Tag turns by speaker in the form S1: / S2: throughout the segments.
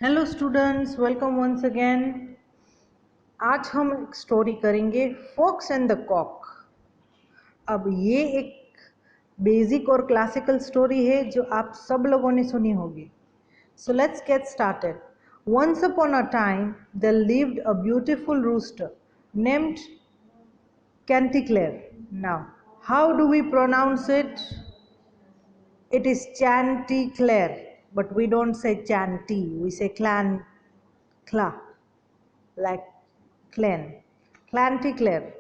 S1: Hello students, welcome once again. आज हम एक स्टोरी करेंगे, फॉक्स एंड द कॉक। अब ये एक बेसिक और क्लासिकल स्टोरी है जो आप सब लोगों ने सुनी होगी। So let's get started. Once upon a time there lived a beautiful rooster named Chanticleer. Now, how do we pronounce it? It is Chanticleer, but we don't say Chanty, we say Cla. Like Chanticleer,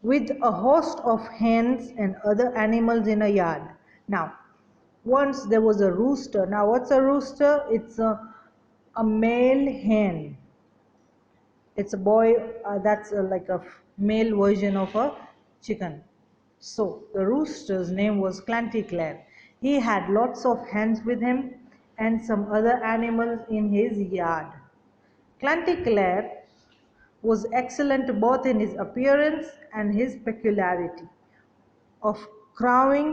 S1: with a host of hens and other animals in a yard. Now, once there was a rooster. Now, what's a rooster? It's a male hen. It's a boy, that's like a male version of a chicken. So, the rooster's name was Chanticleer. He had lots of hens with him and some other animals in his yard. Chanticleer was excellent both in his appearance and his peculiarity of crowing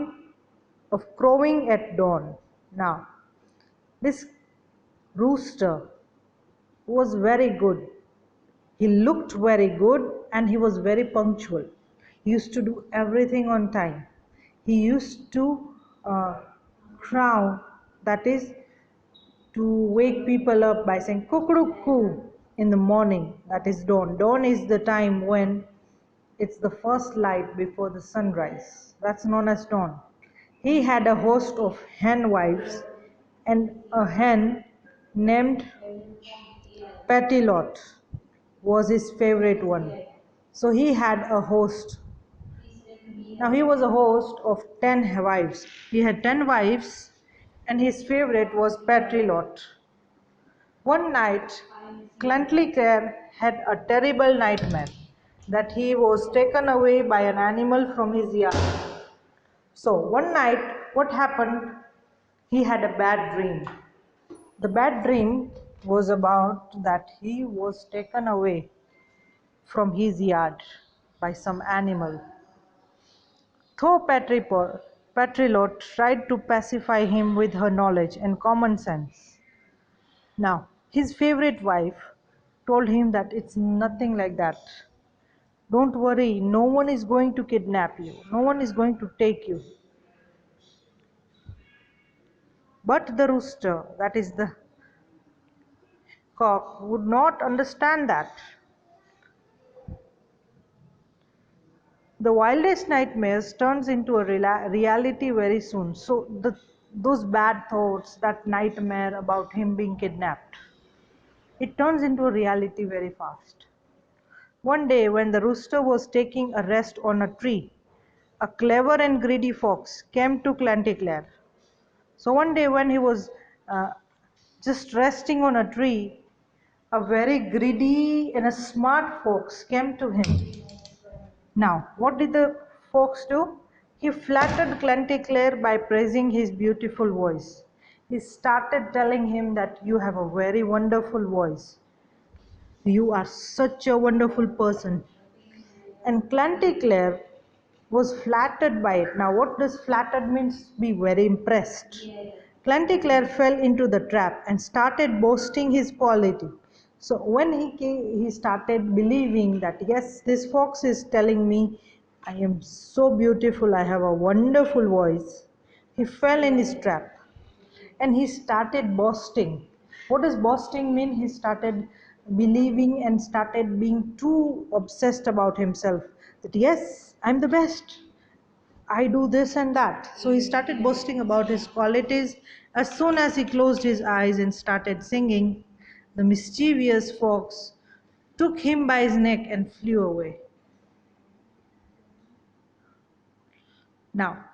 S1: crowing at dawn. Now, this rooster was very good. He looked very good and he was very punctual. He used to do everything on time. He used to crow, that is to wake people up by saying "kukuruku" in the morning, that is dawn. Dawn is the time when it's the first light before the sunrise. That's known as dawn. He had a host of hen wives and a hen named Petilot was his favorite one. So he had a host. Now he was a host of 10 wives. He had 10 wives and his favorite was Petilot. One night, Chanticleer had a terrible nightmare that he was taken away by an animal from his yard. So one night, what happened? He had a bad dream. The bad dream was about that he was taken away from his yard by some animal. Though Patrilot tried to pacify him with her knowledge and common sense. Now, his favorite wife told him that it's nothing like that. Don't worry, no one is going to kidnap you, no one is going to take you. But the rooster, that is the cock, would not understand that. The wildest nightmares turns into a reality very soon. So those bad thoughts, that nightmare about him being kidnapped, it turns into a reality very fast. One day when the rooster was taking a rest on a tree, a clever and greedy fox came to Chanticleer. So one day when he was uh, just resting on a tree, a very greedy and a smart fox came to him. Now, what did the fox do? He flattered Chanticleer by praising his beautiful voice. He started telling him that you have a very wonderful voice. You are such a wonderful person. And Chanticleer was flattered by it. Now, what does flattered means? Be very impressed. Chanticleer fell into the trap and started boasting his quality. So when he started believing that yes, this fox is telling me I am so beautiful, I have a wonderful voice, he fell in his trap and he started boasting. What does boasting mean? He started believing and started being too obsessed about himself that yes, I'm the best. I do this and that. So he started boasting about his qualities. As soon as he closed his eyes and started singing, the mischievous fox took him by his neck and flew away. Now,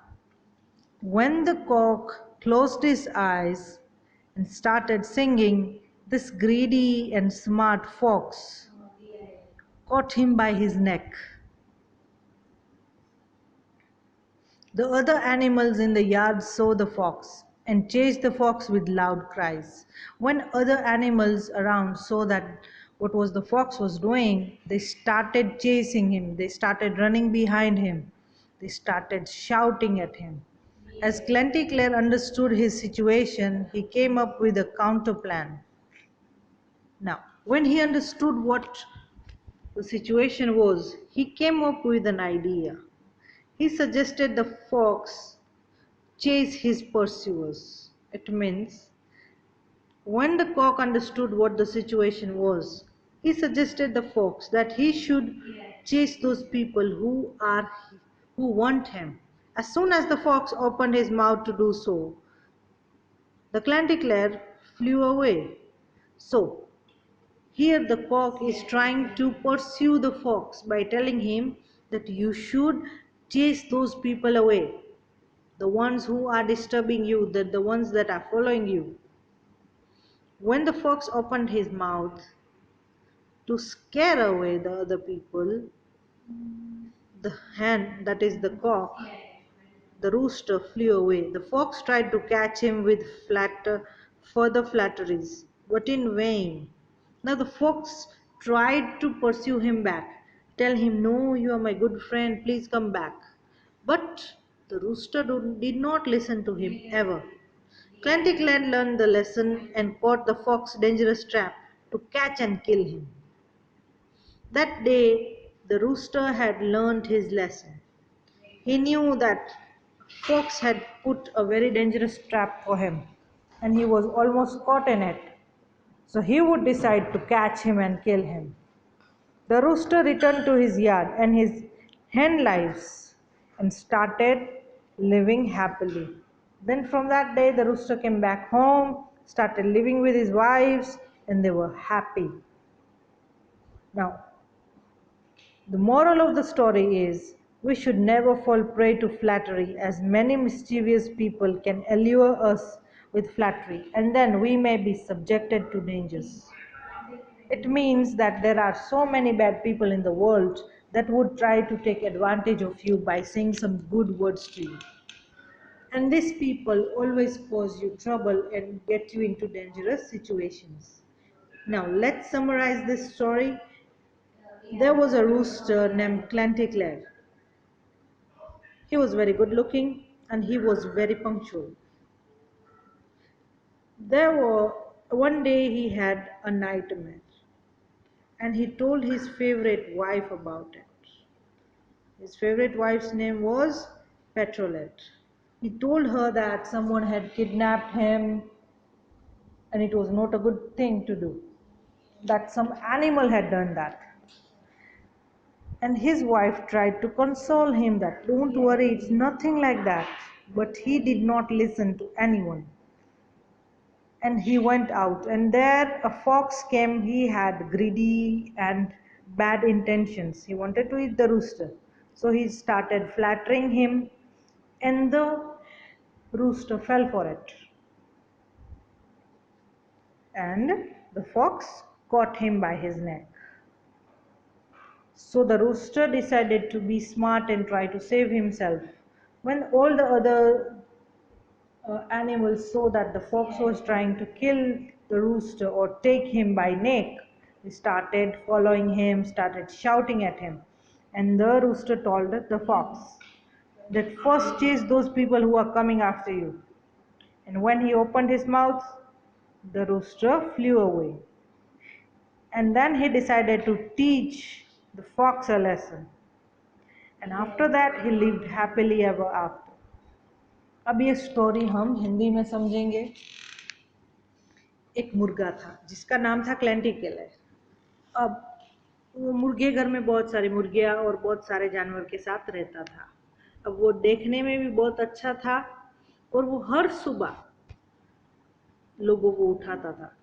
S1: when the cock closed his eyes and started singing, this greedy and smart fox caught him by his neck. The other animals in the yard saw the fox and chased the fox with loud cries. When other animals around saw that what was the fox was doing, they started chasing him. They started running behind him. They started shouting at him. As Chanticleer understood his situation, he came up with a counter plan. Now, when he understood what the situation was, he came up with an idea. He suggested the fox chase his pursuers. It means when the cock understood what the situation was, he suggested the fox that he should chase those people who want him. As soon as the fox opened his mouth to do so, the Chanticleer flew away. So, here the cock is trying to pursue the fox by telling him that you should chase those people away. The ones who are disturbing you, the ones that are following you. When the fox opened his mouth to scare away the other people, the hen, that is the cock, the rooster flew away. The fox tried to catch him with further flatteries, but in vain. Now the fox tried to pursue him back, tell him, "No, you are my good friend, please come back." But the rooster did not listen to him ever. Chanticleer learned the lesson and caught the fox's dangerous trap to catch and kill him. That day, the rooster had learned his lesson. He knew that fox had put a very dangerous trap for him, and he was almost caught in it. So he would decide to catch him and kill him. The rooster returned to his yard and his hen lives and started living happily. Then from that day, the rooster came back home, started living with his wives, and they were happy. Now, the moral of the story is we should never fall prey to flattery, as many mischievous people can allure us with flattery, and then we may be subjected to dangers. It means that there are so many bad people in the world that would try to take advantage of you by saying some good words to you. And these people always cause you trouble and get you into dangerous situations. Now, let's summarize this story. There was a rooster named Chanticleer. He was very good looking and he was very punctual. One day he had a nightmare and he told his favorite wife about it. His favorite wife's name was Petrolette. He told her that someone had kidnapped him and it was not a good thing to do, that some animal had done that. And his wife tried to console him that don't worry, it's nothing like that. But he did not listen to anyone. And he went out, and there a fox came. He had greedy and bad intentions. He wanted to eat the rooster. So he started flattering him, and the rooster fell for it. And the fox caught him by his neck. So the rooster decided to be smart and try to save himself. When all the other animals saw that the fox was trying to kill the rooster or take him by neck, they started following him, started shouting at him. And the rooster told the fox that first chase those people who are coming after you. And when he opened his mouth, the rooster flew away. And then he decided to teach the fox a lesson. And after that he lived happily ever after. अब ये story हम हिंदी में समझेंगे। एक मुर्गा था जिसका नाम था क्लेंटिकेलर। अब वो मुर्गे घर में बहुत सारी मुर्गियाँ और बहुत सारे जानवर के साथ रहता था। अब वो देखने में भी बहुत अच्छा था और वो हर सुबह लोगों को उठाता था।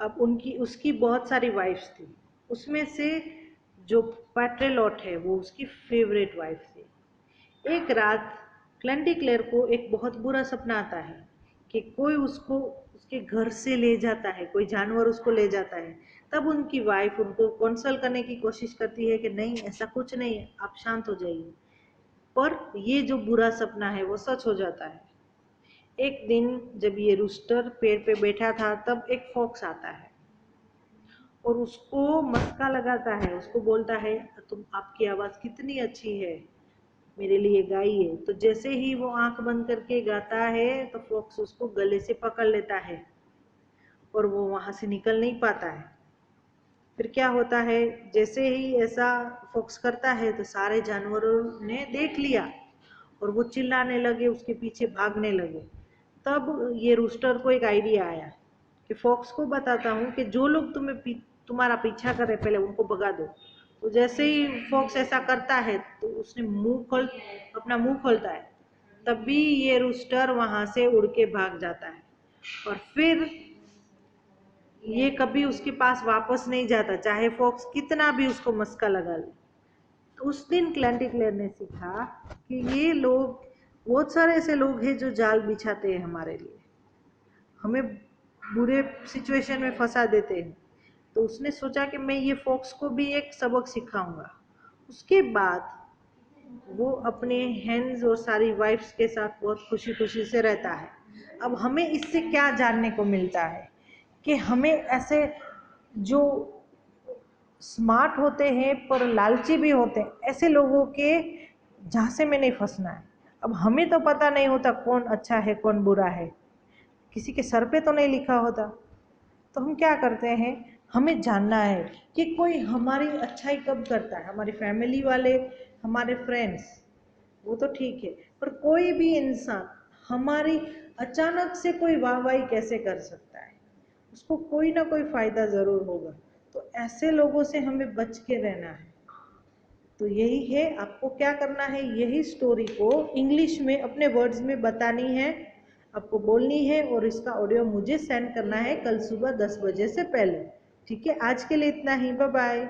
S1: अब उसकी बहुत सारी वाइफ्स थी, उसमें से जो पैट्रेलॉट है वो उसकी फेवरेट वाइफ थी। एक रात क्लेंटिक्लेयर को एक बहुत बुरा सपना आता है कि कोई उसको उसके घर से ले जाता है, कोई जानवर उसको ले जाता है। तब उनकी वाइफ उनको कंसोल करने की कोशिश करती है कि नहीं, ऐसा कुछ नहीं है, आप शांत हो जाइए। पर ये जो बुरा सपना है वो सच हो जाता है। एक दिन जब ये रूस्टर पेड़ पे बैठा था तब एक फॉक्स आता है और उसको मस्का लगाता है, उसको बोलता है, तुम आपकी आवाज़ कितनी अच्छी है, मेरे लिए गाइए। तो जैसे ही वो आंख बंद करके गाता है तो फॉक्स उसको गले से पकड़ लेता है और वो वहाँ से निकल नहीं पाता है। फिर क्या होता है, जैसे ही ऐसा फॉक्स करता है तो सारे जानवरों ने देख लिया और वो चिल्लाने लगे, उसके पीछे भागने लगे। तब ये रूस्टर को एक आइडिया आया कि फॉक्स को बताता हूँ कि जो लोग तुम्हारा पीछा करे पहले उनको भगा दो। तो जैसे ही फॉक्स ऐसा करता है तो उसने अपना मुंह खोलता है, तभी ये रूस्टर वहां से उड़ के भाग जाता है और फिर ये कभी उसके पास वापस नहीं जाता, चाहे फॉक्स कितना भी उसको मस्का लगा ले। तो उस दिन क्लेंटिक्लेयर ने सीखा कि ये लोग, बहुत सारे ऐसे लोग हैं जो जाल बिछाते हैं हमारे लिए, हमें बुरे सिचुएशन में फंसा देते हैं। तो उसने सोचा कि मैं ये फॉक्स को भी एक सबक सिखाऊंगा। उसके बाद वो अपने हेन्स और सारी वाइफ्स के साथ बहुत खुशी खुशी से रहता है। अब हमें इससे क्या जानने को मिलता है कि हमें ऐसे जो स्मार्ट होते हैं पर लालची भी होते हैं, ऐसे लोगों के झांसे में नहीं फंसना है। अब हमें तो पता नहीं होता कौन अच्छा है कौन बुरा है, किसी के सर पे तो नहीं लिखा होता। तो हम क्या करते हैं, हमें जानना है कि कोई हमारी अच्छाई कब करता है। हमारी फैमिली वाले, हमारे फ्रेंड्स, वो तो ठीक है, पर कोई भी इंसान हमारी अचानक से कोई वाहवाही कैसे कर सकता है, उसको कोई ना कोई फायदा जरूर होगा। तो ऐसे लोगों से हमें बच के रहना है। तो यही है, आपको क्या करना है, यही स्टोरी को इंग्लिश में अपने वर्ड्स में बतानी है, आपको बोलनी है और इसका ऑडियो मुझे सेंड करना है कल सुबह 10 बजे से पहले। ठीक है, आज के लिए इतना ही, बाय बाय।